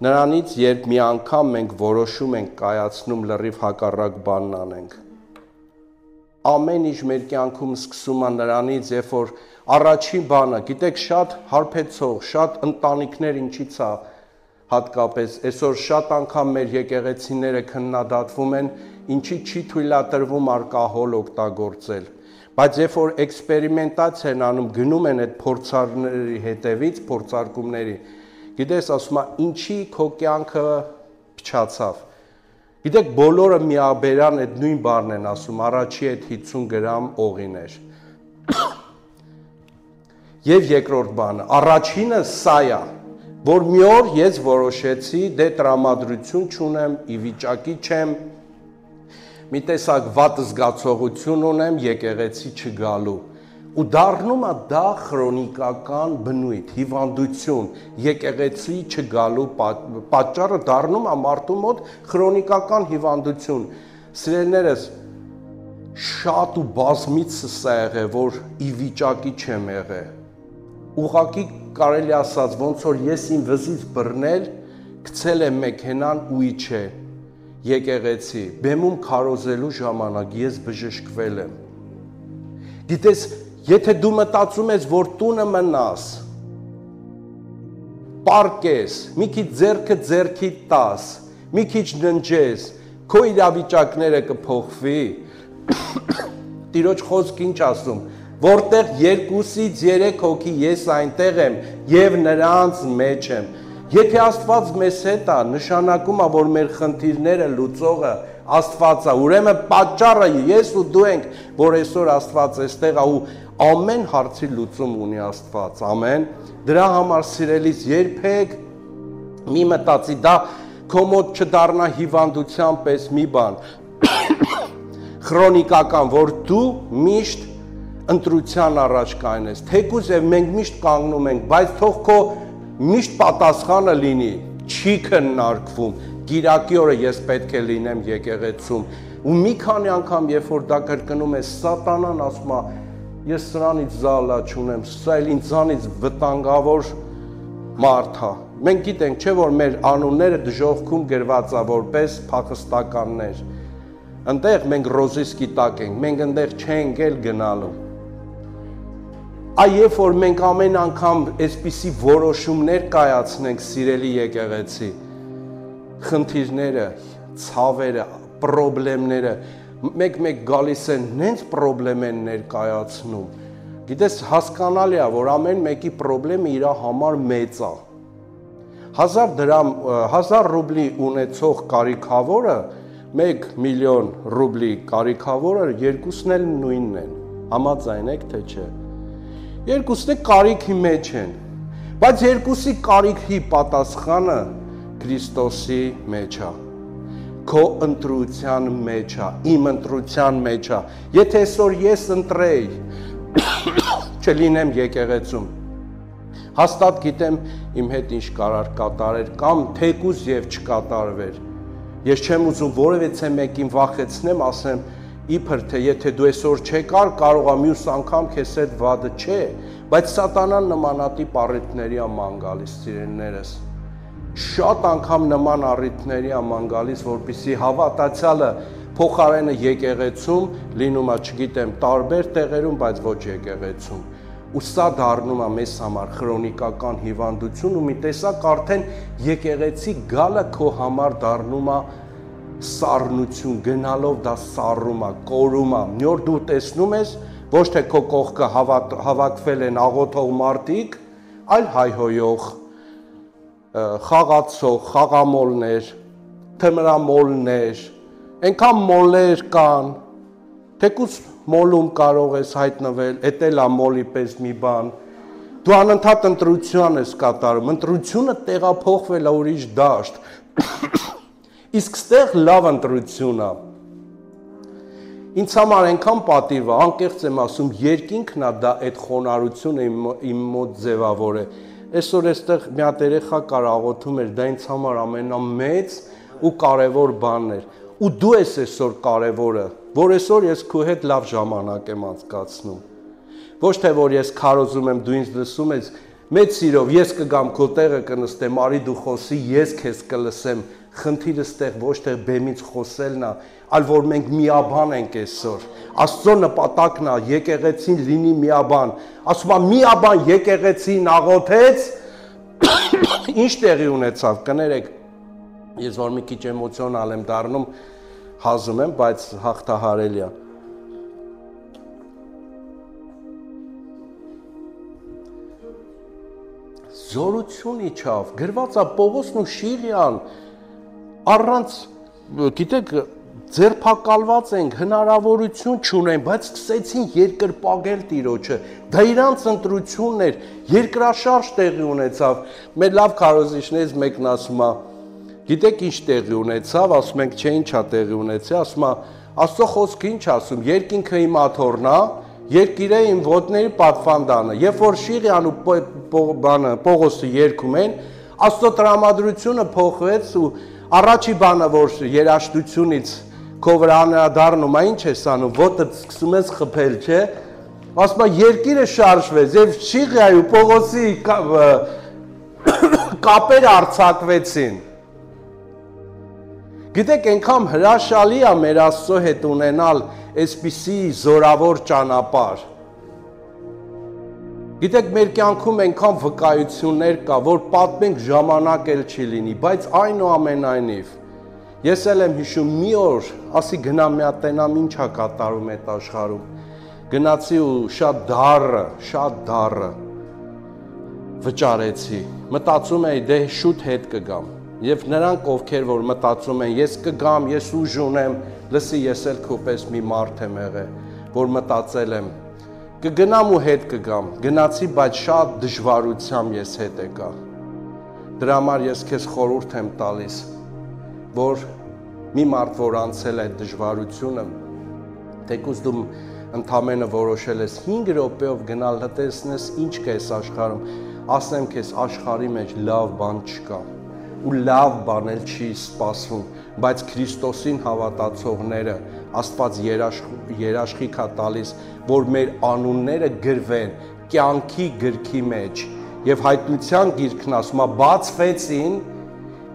նրանից, երբ մի անգամ մենք որոշում ենք կայացնում լրիվ հակառակ բանն անենք։ Ամեն ինչ մեր կյանքում սկսում է նրանից, երբ որ առաջին բանը, գիտեք, շատ հարբեցող, շատ ընտանիքներ ինչից է հատկապես, այսօր շատ անգամ մեր եկեղեցիները քննադատվում են, ինչի չի թույլատրվում ալկոհոլ օգտագործել, բայց երբ որ էքսպերիմենտացիա են անում, գնում են այդ փորձարների հետևից, փորձարկումների, գիտես, ասում է, ինչի քո կյանքը փչացավ։ Գիտեք, բոլորը միաբերան այդ նույն բառն են ասում, առաջի այդ 50 գրամ օղիներ։ Եվ երկրորդ բանը, առաջինը սա է, որ մի օր ես որոշեցի, դե տրամադրություն չունեմ, ի վիճակի չեմ, մի տեսակ վատ զգացողություն ունեմ եկեղեցի չգալու։ ու դառնում է դա քրոնիկական բնույթ, հիվանդություն, եկեղեցի չգալու պատճառը դառնում է մարդու մոտ քրոնիկական հիվանդություն։ Սիրելիներս, շատ ու բազմիցս է եղել, որ ի վիճակի չեմ եղել։ Ուղղակի կարելի ասած, ոնց որ ես իմ վզից բռնել, գցել եմ մեքենան ու իջել եկեղեցի, բեմում քարոզելու ժամանակ ես բժշկվել եմ։ Գիտես, եթե դու մտածում ես, որ տունը մնաս, պարկես, մի քիչ ձեռքը ձեռքի տաս, մի քիչ ննջես, քո իրավիճակները կփոխվի։ Տիրոջ խոսքը ինչ ասում, որտեղ 2-ից 3 հոգի ես այնտեղ եմ եւ նրանց մեջ եմ։ Եթե Աստված մեզ հետ է, նշանակում է, որ մեր խնդիրները լուծողը Աստված է, ուրեմն պատճառը ես ու դու ենք, որ այսօր Աստված էստեղ է ու ամեն հարցի լուծում ունի Աստված, ամեն։ Դրա համար սիրելիս երբեք մի մտածի, դա քո մոտ չդառնա հիվանդության պես մի բան, քրոնիկական, որ դու միշտ ընտրության առաջ կայնես, թեկուզ եւ մենք միշտ կանգնում ենք, բայց թող քո միշտ պատասխանը լինի, չի քննարկվում, գիրակի օրը ես պետք է լինեմ եկեղեցում, ու մի քանի անգամ, երբ որ դա կրկնում ես, սատանան ասում է, ես սրանից զալա չունեմ, սա էլ ինձանից վտանգավոր մարդ է։ Մենք գիտենք, չէ՞ որ մեր անունները դժոխքում գրված է որպես փախստականներ։ Այնտեղ մենք ռոզիսկի տակ ենք, մենք այնտեղ չենք էլ գնալու։ Երբ որ մենք ամեն անգամ այսպիսի որոշումներ կայացնենք սիրելի եկեղեցի, խնդիրները, ցավերը, պրոբլեմները, մեկ գալիս են, նենց պրոբլեմ են ներկայացնում։ Գիտես, հասկանալի է, որ ամեն մեկի պրոբլեմը իր համար մեծ է։ 1000 ռուբլի ունեցող կարիքավորը, 1 միլիոն ռուբլի կարիքավորը, երկուսն էլ նույնն են, համաձայն եք թե չէ։ Երկուսն էլ կարիքի մեջ են, բայց երկուսի կարիքի պատասխանը Քրիստոսի մեջ է, քո ընտրության մեջ է, իմ ընտրության մեջ է։ Եթե այսօր ես ընտրեի չլինեմ եկեղեցում, հաստատ գիտեմ իմ հետ ինչ կարար կատարեր կամ թեկուզ եւ չկատարվեր։ Ես չեմ ուզում որևէ մեկին վախեցնեմ, ասեմ իբր թե եթե դու այսօր չեկար, կարող է մյուս անգամ քեզ հետ վադը չէ, բայց սատանան նմանատիպ առիթների է ման գալիս, սիրելիներս։ Շատ անգամ նման առիթների է ման գալիս, որպեսզի հավատացյալը փոխարենը եկեղեցում լինում է, չգիտեմ, տարբեր տեղերում, բայց ոչ եկեղեցում։ Ու սա դառնում է մեզ համար քրոնիկական հիվանդություն ու մի տեսակ արդեն եկեղեցի գալը քո համար դառնում է սառնություն, գնալով դա սառում է, կորում է։ Մի օր դու տեսնում ես, ոչ թե քո կողքը հավաքվել են աղոթող մարդիկ, այլ հայհոյող, խաղացող, խաղամոլներ, թմրամոլներ, այնքան մոլեր կան, թեկուզ մոլում կարող ես հայտնվել, էտել է մոլի պես մի բան, դու անընդհատ ընտրության ես կատարում, ընտրությունը տեղափոխվել է ուրիշ դաշտ, իսկ ստեղ լավ ընտրություն է։ Ինձ համար այնքան պատիվ է, անկեղծ եմ ասում, երկինքն է դա այդ խոնարհությունը իմ մոտ ձևավոր է։ Այսօր այստեղ մի հատ երեխա կար աղոթում էր, դա ինձ համար ամենամեծ ու կարևոր բանն էր։ Ու դու ես այսօր կարևորը, որ այսօր ես քո հետ լավ ժամանակ եմ անցկացնում։ Ոչ թե որ ես քարոզում եմ, դու ինձ լսում ես, մեծ սիրով ես կգամ քո տեղը կնստեմ, արի դու խոսի, ես քեզ կլսեմ։ Խնդիրը ստեղ ոչ թե բեմից խոսելն է, այլ որ մենք միաբան ենք այսօր։ Աստծո նպատակն է եկեղեցին լինի միաբան։ Ասում եմ միաբան եկեղեցին աղոթեց, ինչ տեղի ունեցավ, կներեք։ Ես որ մի քիչ էմոցիոնալ եմ դառնում, հազում եմ, բայց հաղթահարելի է։ Զորություն իջավ, գրված է Պողոսն ու Շիրիան, առանց, գիտեք, ձերբակալված ենք, հնարավորություն չունեն, բայց սկսեցին երկրպագել Տիրոջը, դա իրանց ընտրությունն էր, երկրաշարժ տեղի ունեցավ, մեր լավ քարոզիչներից մեկն ասում է, գիտեք ինչ տեղի ունեցավ, ասում ենք չէ ինչա տեղի ունեցավ, ասում է, Աստծո խոսքը ինչ ասում, երկինքը իմ աթոռն է, երկիրը իմ ոտների պատվանդանը։ Երբ որ Շիղյան ու Պողոսը երգում են, Աստծո տրամադրությունը փոխվեց ու առաջի բանը, որ երաշտությունից քո վրա անդրադառնում, ինչ ես անում, ոտը սկսում ես խփել, չէ՞։ Ասում եմ երկիրը շարժվեց եւ Շիղյայի ու Պողոսի կապերը արձակվեցին։ Գիտեք, այնքան հրաշալի է մեր Աստծո հետ ունենալ այսպիսի զորավոր ճանապարհ։ Գիտեք, մեր կյանքում այնքան վկայություններ կա, որ պատմենք ժամանակ էլ չի լինի, բայց այնուամենայնիվ ես էլ եմ հիշում մի օր, ասի գնամ մի հատ տենամ ինչա կատարում այդ աշխարհում։ Գնացի ու շատ դառը վճարեցի։ Մտածում էի դե շուտ հետ կգամ։ Եվ նրանք ովքեր որ մտածում են ես կգամ, ես ուժ ունեմ, լսի ես էլ քոպես մի մարդ եմ եղել, որ մտածել եմ կգնամ ու հետ կգամ։ Գնացի, բայց շատ դժվարությամբ ես հետ եկա։ Դրա համար ես քեզ խորհուրդ եմ տալիս, որ մի մարդ որ անցել է դժվարությունը, թեկուզ դու ընդամենը որոշել ես 5 րոպեով գնալ լտեսնես ինչ կա այս աշխարհում, ասեմ քեզ աշխարհի մեջ լավ բան չկա ու լավ բան էլ չի սպասվում, բայց Քրիստոսին հավատացողները Աստված երաշխիք է տալիս, որ մեր անունները գրվեն կյանքի գրքի մեջ եւ հայտնության գիրքն ասում է բացվեցին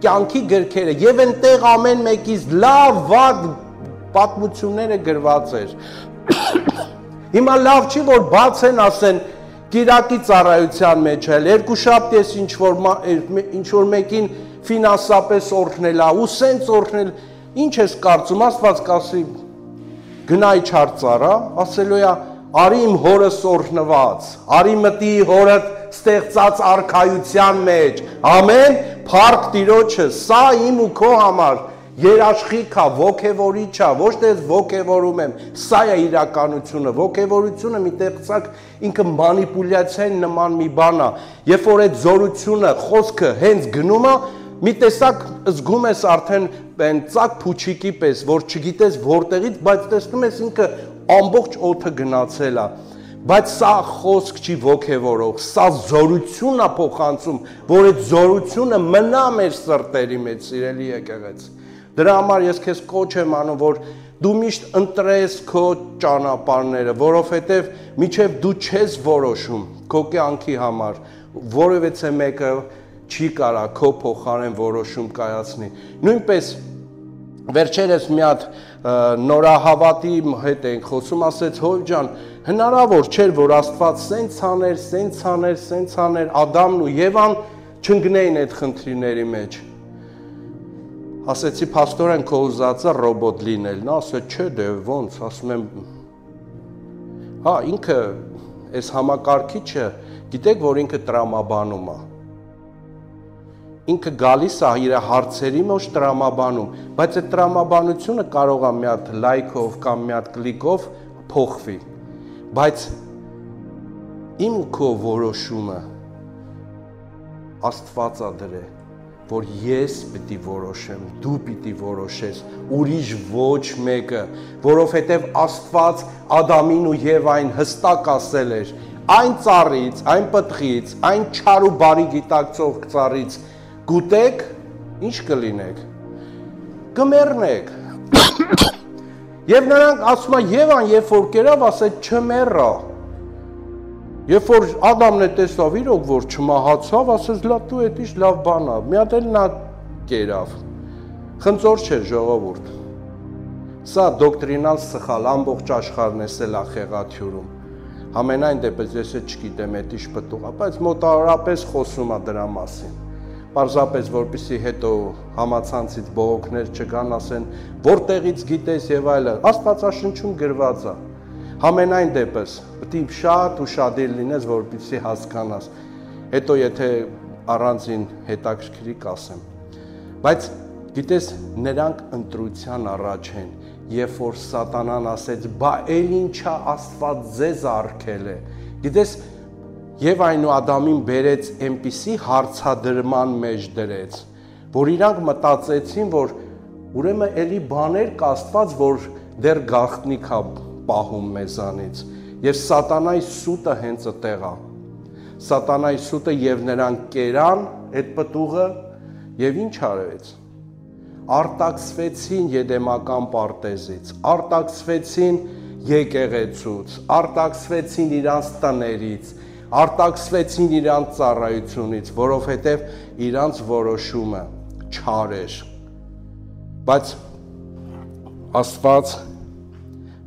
կյանքի գրքերը եւ այնտեղ ամեն մեկից լավ վատ պատմությունները գրված էր։ Հիմա լավ չի որ բաց են ասեն Կիրակի ծառայության մեջ էլ երկուշաբթի ես ինչ որ մեկին ֆինանսապես օրհնել, ու սենց օրհնել, ինչ ես կարծում, Աստված կասի գնա իջար ծառա, ասելու է արի իմ հորս օրհնված, արի մտի հորդ ստեղծած արքայության մեջ, ամեն, փառք Տիրոջը, սա իմ ու քո համար երաշխիք է, ոգևորիչ է, ոչ թե ոգևորում եմ, սա է իրականությունը, ոգևորությունը մի տեսակ ինքը մանիպուլյացիային նման մի բան է, երբ որ այդ զորությունը, խոսքը հենց գնում է, մի տեսակ զգում ես արդեն այն ծակ փուչիկի պես, որ չգիտես որտեղից, բայց տեսնում ես ինքը ամբողջ օդը գնացել է, բայց սա խոսք չի ոգևորող, սա զորություն է փոխանցում, որ այդ զորությունը մնա մեր սրտերի մեջ, սիրելի եկեղեցի։ Դրա համար ես քեզ կոչ եմ անում, որ դու միշտ ընտրես քո ճանապարհները, որովհետև մինչև դու չես որոշում քո կյանքի համար, որևէ մեկը չի կարա քո փոխարեն որոշում կայացնի։ Նույնպես վերջերս մի հատ նորահավատի հետ ենք խոսում, ասեց հոյ ջան, հնարավոր չէր, որ Աստված սենց աներ, Ադամն ու Եվան չընկնեին այդ խնդիրների մեջ։ Ասեցի փաստորեն քո ուզածը ռոբոտ լինելն, ասեց չէ դե ոնց, ասում եմ հա ինքը այս համակարգիչը գիտեք որ ինքը տրամաբանում է։ Ինքը գալիս է իր հարցերի մեջ տրամաբանում, բայց այդ տրամաբանությունը կարող է մի հատ լայքով կամ մի հատ կլիկով փոխվի։ Բայց իմ քո որոշումը Աստված է դրել, որ ես պիտի որոշեմ, դու պիտի որոշես, ուրիշ ոչ մեկը, որովհետև Աստված Ադամին ու Եվային հստակ ասել էր, այն ծառից, այն պտղից, այն չար ու բարի գիտակցող ծառից գուտեք, ինչ կլինեք, կմեռնեք։ Եվ նրանք ասում են Եվան, երբ որ կերավ, ասեց չմեռա։ Երբ որ Ադամն է տեսավ իրոք, որ չմահացավ, ասեց լա դու էդ ինչ լավ բան է, մի հատ էլ նա կերավ։ Խնձոր չէր ժողովուրդ։ Սա դոկտրինալ սխալ, ամբողջ աշխարհն էսել է խեղաթյուրում։ Համենայն դեպս ես չգիտեմ էդ ինչ պտուղ է, բայց մոտավորապես խոսում է դրա մասին։ Պարզապես որպեսզի հետո համացանցից բողոքներ չգան, ասեն որտեղից գիտես եւ այլն։ Աստվածաշնչում գրված է։ Համենայն դեպս պետք է շատ ուշադիր լինես, որպեսզի հասկանաս։ Հետո եթե առանձին հետաքրքրի կասեմ։ Բայց գիտես նրանք ընտրության առաջ են, երբ որ սատանան ասեց, բա էլ ինչա Աստված ձեզ արգել է։ Գիտես Եվ այն ու Ադամին բերեց այնպիսի հարցադրման մեջ դրեց, որ իրանք մտածեցին, որ ուրեմն էլի բաներ կա Աստված, որ դեռ գաղտնիք է պահում մեզանից։ Եվ սատանայի սուտը հենց այդտեղ է։ Սատանայի սուտը եւ նրան կերան այդ պտուղը եւ ինչ արեց։ Արտաքսվեցին Եդեմական պարտեզից, արտաքսվեցին եկեղեցուց, արտաքսվեցին իրանց տներից, արտաքսվեցին իրանց ծառայությունից, որովհետև իրանց որոշումը չար էր։ Բայց Աստված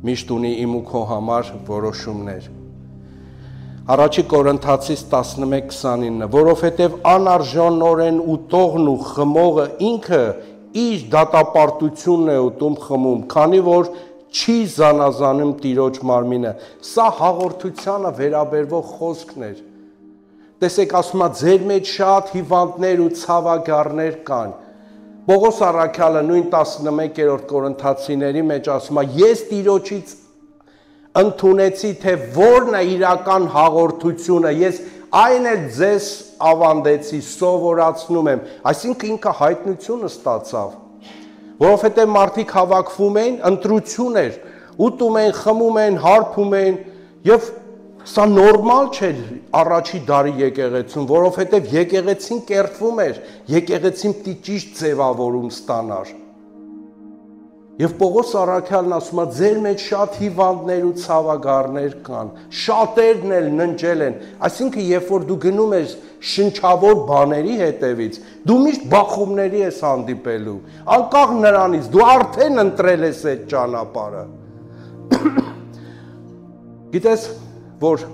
միշտ ունի իմ ու քո համար որոշումներ։ Առաջի Կորինթացիս 11:29, որովհետև անարժանորեն ուտողն ու խմողը ինքը իր դատապարտությունն է ուտում խմում, քանի որ չի զանազանում Տիրոջ մարմինը։ Սա հաղորդությանը վերաբերվող խոսքներ։ Տեսեք, ասում է, ձեր մեջ շատ հիվանդներ ու ցավագառներ կան։ Պողոս առաքյալը նույն 11-րդ Կորինթացիների մեջ ասում է, ես Տիրոջից ընդունեցի, թե որն է իրական հաղորդությունը, ես այն էլ ձեզ ավանդեցի, սովորացնում եմ, այսինքն ինքը հայտնությունը ստացավ, որովհետև մարդիկ հավաքվում են, ընտրություն էր, ուտում են, խմում են, հարբում են, եւ սա նորմալ չէր առաջի դարի եկեղեցում, որովհետև եկեղեցին կերտվում էր, եկեղեցին պիտի ճիշտ ձևավորում ստանար։ Եվ Պողոս առաքյալն ասում է, ձեր մեջ շատ հիվանդներ ու ցավագառներ կան, շատերն էլ ննջել են, այսինքն երբ որ դու գնում ես շնչավոր բաների հետևից, դու միշտ բախումների ես հանդիպելու, անկախ նրանից, դու արդեն ընտրել ես այդ ճանապարհը։ Գիտես, որ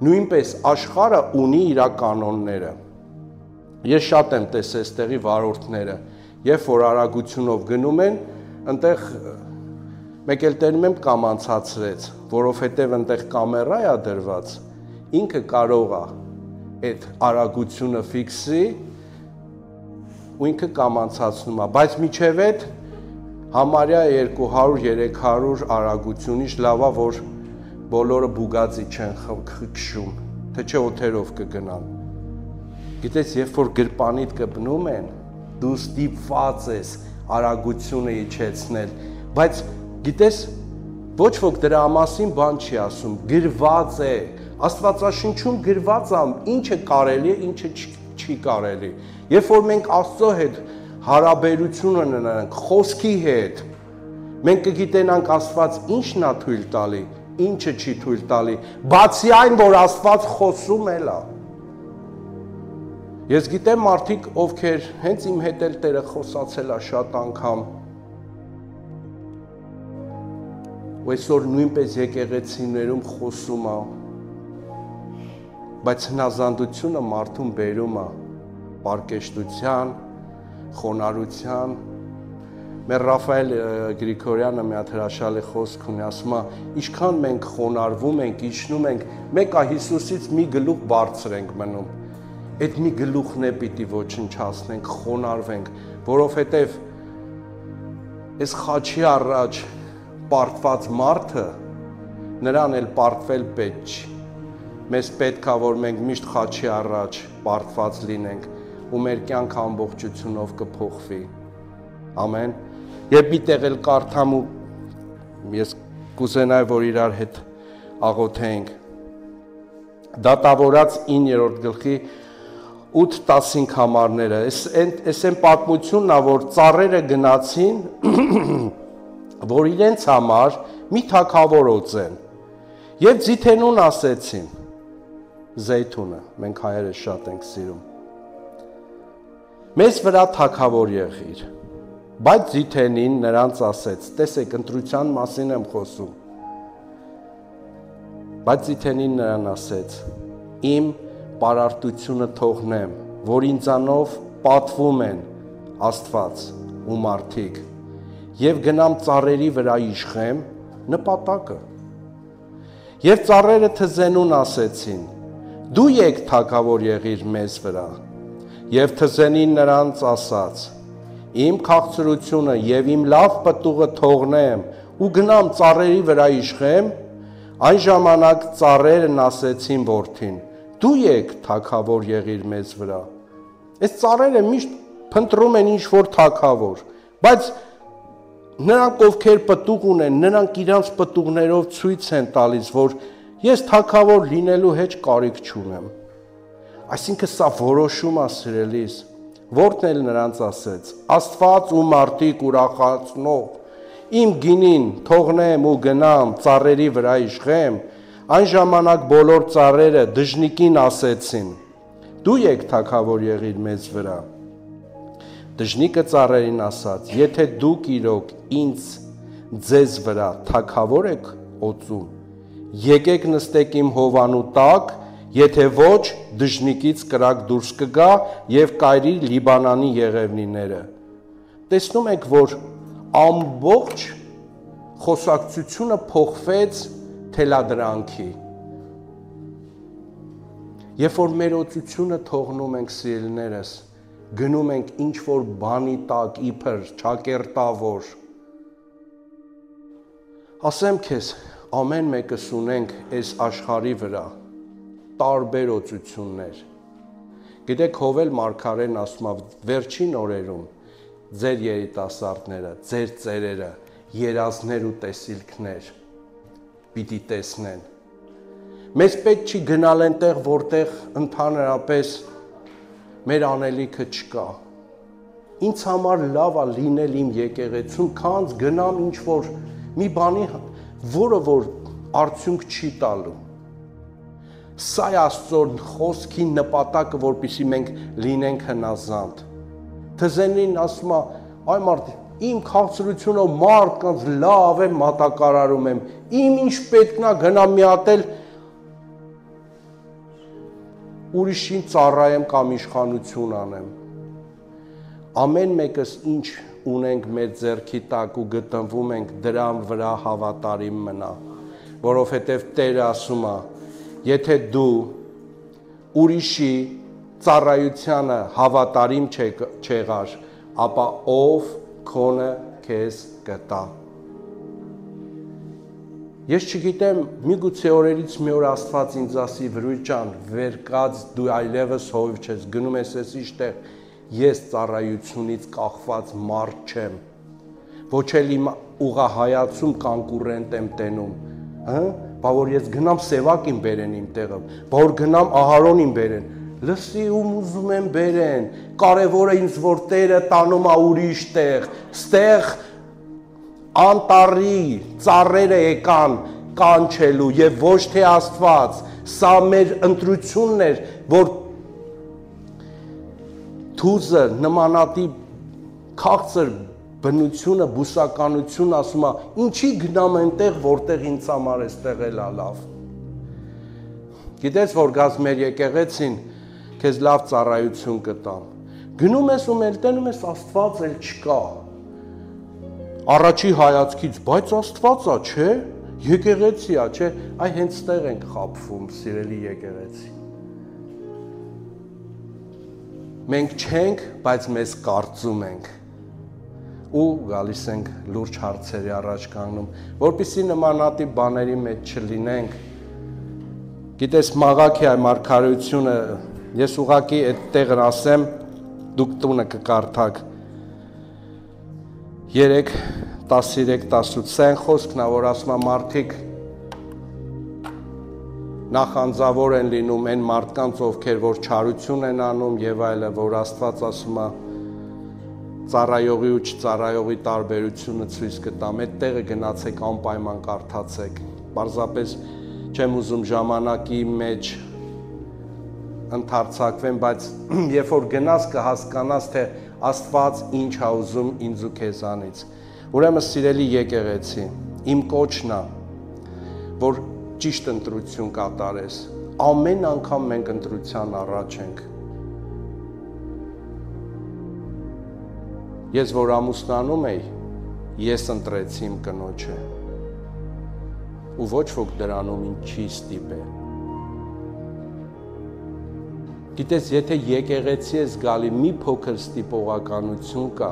նույնպես աշխարհը ունի իր կանոնները։ Ես շատ եմ տեսել այստեղի վարորդները, երբ որ արագությունով գնում են, այնտեղ մեկ էլ տերում եմ կամանցացրեց, որովհետև այնտեղ կամերա է դրված, ինքը կարող է այդ արագությունը ֆիքսի ու ինքը կամանցացնում է, բայց միջև այդ համարյա 200-300 արագությունից լավ է, որ բոլորը բուգացի չեն քշում, թե չէ օթերով կգնան։ Գիտես, երբ որ գրպանիդ կպնում են, դու ստիպված ես արագությունը իջեցնել, բայց գիտես, ոչ ոք դրա մասին բան չի ասում, գրված է, Աստվածաշնչում գրված է, ինչը կարելի է, ինչը չի կարելի։ Երբ որ մենք Աստծո հետ հարաբերություն ունենանք, խոսքի հետ, մենք կգիտենանք Աստված ինչն է թույլ տալի, ինչը չի թույլ տալի, բացի այն, որ Աստված խոսում էլ է։ Ես գիտեմ մարդիկ, ովքեր հենց իմ հետ էլ Տերը խոսացել է շատ անգամ, ու այսօր նույնպես եկեղեցիներում խոսում է, բայց հնազանդությունը մարդուն բերում է պարկեշտության, խոնարհության։ Մեր Ռաֆայել Գրիգորյանը մի հատ հրաշալի խոսք ունի, ասում է, ինչքան մենք խոնարհվում ենք, իջնում ենք, մեկ է Հիսուսից մի գլուխ բարձր ենք մնում։ Այդ մի գլուխն է պիտի ոչնչացնենք, խոնարհվենք, որովհետև այս խաչի առաջ պարտված մարդը նրան էլ պարտվել պետք չի։ Մեզ պետք է, որ մենք միշտ խաչի առաջ պարտված լինենք ու մեր կյանքը ամբողջությունով կփոխվի։ Ամեն։ Երբ մի տեղ էլ կարդամ ու ես կուզենայի, որ իրար հետ աղոթենք։ Դատավորաց 9-րդ գլխի 8-15 համարները, այս են պատմությունն է, որ ծառերը գնացին, որ իրենց համար մի թագավոր օծեն, և ձիթենուն ասեցին, զեյթունը, մենք հայերը շատ ենք սիրում, մեզ վրա թագավոր եղիր, բայց ձիթենին նրանց ասեց, տեսեք, ընտրության մասին եմ խոսում, բայց ձիթենին նրան ասեց, իմ պարարտությունը թողնեմ, որ ինձանով պատվում են Աստված ու մարդիկ, և գնամ ծառերի վրա իշխեմ նպատակը։ Եվ ծառերը թզենուն ասեցին, դու եկ թագավոր եղիր մեզ վրա, և թզենին նրանց ասաց, իմ քաղցրությունը և իմ լավ պտուղը թողնեմ ու գնամ ծառերի վրա իշխեմ, այն ժամանակ ծառերն ասեցին որդին, դու եկ թագավոր եղիր մեզ վրա։ Այս ծառերը միշտ փնտրում են ինչ-որ թագավոր, բայց նրանք ովքեր պտուղ ունեն, նրանք իրանց պտուղներով ցույց են տալիս, որ Ես թագավոր լինելու հետ կարիք չունեմ։ Այսինքն սա որոշում է, սիրելիս, որն էլ նրանց ասեց. Աստված ու մարդիկ ուրախացնող, իմ գինին թողնեմ ու գնամ ծառերի վրա իշխեմ, այն ժամանակ բոլոր ծառերը դժնիկին ասեցին. Դու եք թագավոր եղիր մեզ վրա։ Դժնիկը ծառերին ասաց. Եթե դուք իրոք ինձ ձեզ վրա թագավոր եք օծում, եկեք նստեք իմ հովանու տակ, եթե ոչ, դժնիկից կրակ դուրս կգա եւ կայրի Լիբանանի եղևնիները։ Տեսնում եք, որ ամբողջ խոսակցությունը փոխվեց թելադրանքի։ Երբ որ մեր օծությունը թողնում ենք, սիրելիներս, գնում ենք ինչ-որ բանի տակ, իբր ճակերտավոր, ասեմ քեզ, ամեն մեկս ունենք այս աշխարհի վրա տարբեր օծություններ։ Գիտեք, Հովել մարգարեն ասում է, վերջին օրերում ձեր երիտասարդները, ձեր ծերերը երազներ ու տեսիլքներ պիտի տեսնեն։ Մեզ պետք չի գնալ այնտեղ, որտեղ ընդհանրապես մեր անելիքը չկա։ Ինձ համար լավ է լինել իմ եկեղեցում, քան գնամ ինչ-որ մի բանի, որը որ արդյունք չի տալու։ Սա է Աստծո խոսքի նպատակը, որպեսզի մենք լինենք հնազանդ։ Թզենին ասում է, այ մարդ, իմ քաղցրությունը մարդկանց լավ եմ մատակարարում եմ, իմ ինչ պետքն է գնամ մի հատ էլ ուրիշին ծառայեմ կամ իշխանություն անեմ։ Ամեն մեկս ինչ ունենք մեր ձեռքի տակ ու գտնվում ենք, դրան վրա հավատարիմ մնա, որովհետև Տերը ասում է, եթե դու ուրիշի ծառայությանը հավատարիմ չեղար, ապա ով քոնը քեզ կտա։ Ես չգիտեմ, միգուցե օրերից մի օր Աստված ինձ ասի, Վրույր ջան, վեր կաց դու այլևս հովիվ չես, գնում ես այսիշտեղ, ես ծառայությունից կախված մարդ չեմ, ոչ էլ իմ ուղղահայացում կոնկուրենտ եմ տենում, բա որ ես գնամ Սևակին բերեն իմ տեղը, բա որ գնամ Ահարոնին բերեն, լսի ում ուզում եմ բերեն, կարևորը ինձ որ Տերը տանում է ուրիշ տեղ, ստեղ անտարի ծառերը եկան կանչելու եւ ոչ թե Աստված, սա մեր ընտրությունն էր, որ թուզը նմանատիպ քաղցր բնությունը, բուսականություն ասում է, ինչի գնամ այնտեղ, որտեղ ինձ համար էստեղ էլ է լավ։ Գիտես, որ գազ մեր եկեղեցին քեզ լավ ծառայություն կտան։ Գնում ես ու մելտենում ես, Աստված էլ չկա։ Առաջի հայացքից, բայց Աստված է, չէ, եկեղեցի է, չէ, այ հենց ստեղ ենք խաբվում, սիրելի եկեղեցի։ Մենք չենք, բայց մեզ կարծում ենք։ Ու գալիս ենք լուրջ հարցերի առաջ կանգնում, որպեսզի նմանատիպ բաների մեջ չլինենք։ Գիտես, մաղաքի այ մարգարեությունը, ես ուղղակի այդ տեղը ասեմ, դուք տունը կկարդաք 3:13-18 սեն խոսքն է, որ ասում է մարդիկ նախանձավոր են լինում այն մարդկանց, ովքեր որ չարություն են անում եւ այլը, որ Աստված ասում է ծառայողի ու չծառայողի տարբերությունը ցույց կտամ, այդ տեղը գնացեք անպայման կարդացեք։ Պարզապես չեմ ուզում ժամանակի մեջ ընդարձակվեմ, բայց երբ որ գնաս կհասկանաս, թե Աստված ինչ է ուզում ինձ ու քեզանից։ Ուրեմն սիրելի եկեղեցի, իմ կոչն է, որ ճիշտ ընտրություն կատարես։ Ամեն անգամ մենք ընտրության առաջ ենք։ Ես որ ամուսնանում էի, ես ընտրեցի իմ կնոջը։ Ու ոչ ոք դրանում ինձ չի ստիպել։ Գիտես, եթե եկեղեցի ես գալի, մի փոքր ստիպողականություն կա,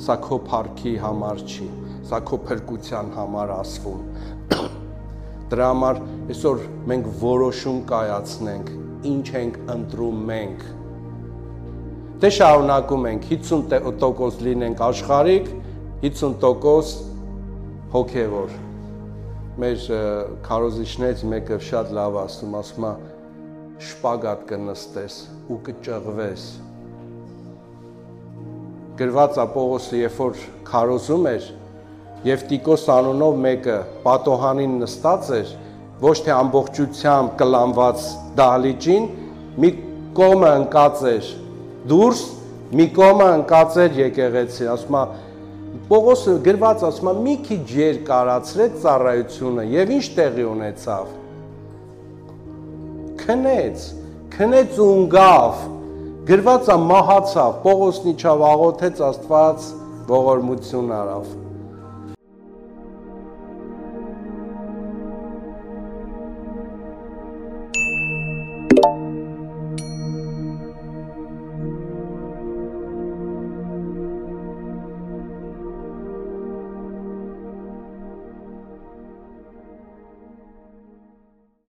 սա քո փառքի համար չի, սա քո փրկության համար ասվում։ Դրա համար այսօր մենք որոշում կայացնենք, ինչ ենք ընտրում մենք։ Դե շարունակում ենք 50% լինենք աշխարհիկ, 50% հոգևոր։ մեր քարոզիչներից մեկը շատ լավ ասում է շպագատ կնստես ու կճղվես։ Գրված է Պողոսը, երբ որ քարոզում էր, եւ Տիկոս անունով մեկը պատոհանին նստած էր, ոչ թե ամբողջությամբ կլանված դահլիճին, մի կողմը ընկած էր դուրս, մի կողմը ընկած էր եկեղեցի, ասում է Պողոսը գրված ասում է մի քիչ եր կարացրեց ծառայությունը եւ ինչ տեղի ունեցավ։ Քնեց ու ընկավ, գրված է մահացավ, Պողոսն իջավ աղոթեց Աստված ողորմություն արավ։